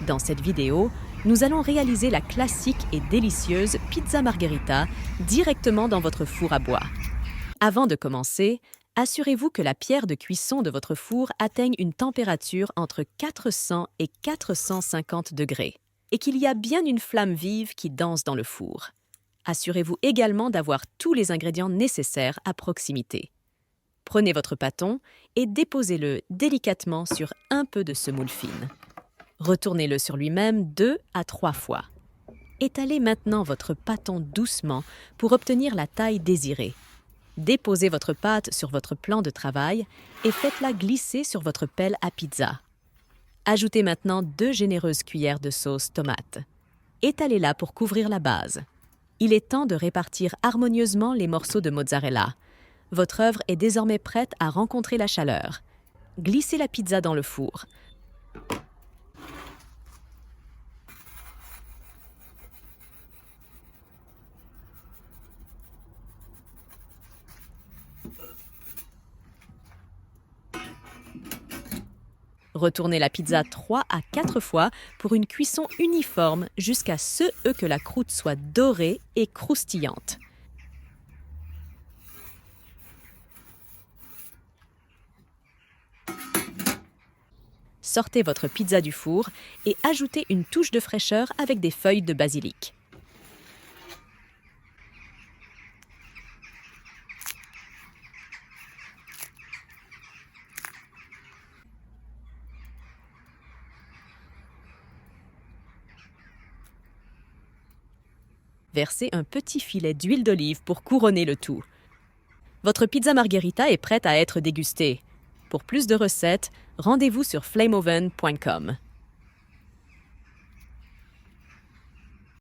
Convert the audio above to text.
Dans cette vidéo, nous allons réaliser la classique et délicieuse pizza margherita directement dans votre four à bois. Avant de commencer, assurez-vous que la pierre de cuisson de votre four atteigne une température entre 400 et 450 degrés et qu'il y a bien une flamme vive qui danse dans le four. Assurez-vous également d'avoir tous les ingrédients nécessaires à proximité. Prenez votre pâton et déposez-le délicatement sur un peu de semoule fine. Retournez-le sur lui-même 2 à 3 fois. Étalez maintenant votre pâton doucement pour obtenir la taille désirée. Déposez votre pâte sur votre plan de travail et faites-la glisser sur votre pelle à pizza. Ajoutez maintenant 2 généreuses cuillères de sauce tomate. Étalez-la pour couvrir la base. Il est temps de répartir harmonieusement les morceaux de mozzarella. Votre œuvre est désormais prête à rencontrer la chaleur. Glissez la pizza dans le four. Retournez la pizza 3 à 4 fois pour une cuisson uniforme jusqu'à ce que la croûte soit dorée et croustillante. Sortez votre pizza du four et ajoutez une touche de fraîcheur avec des feuilles de basilic. Versez un petit filet d'huile d'olive pour couronner le tout. Votre pizza margherita est prête à être dégustée. Pour plus de recettes, rendez-vous sur flameoven.com.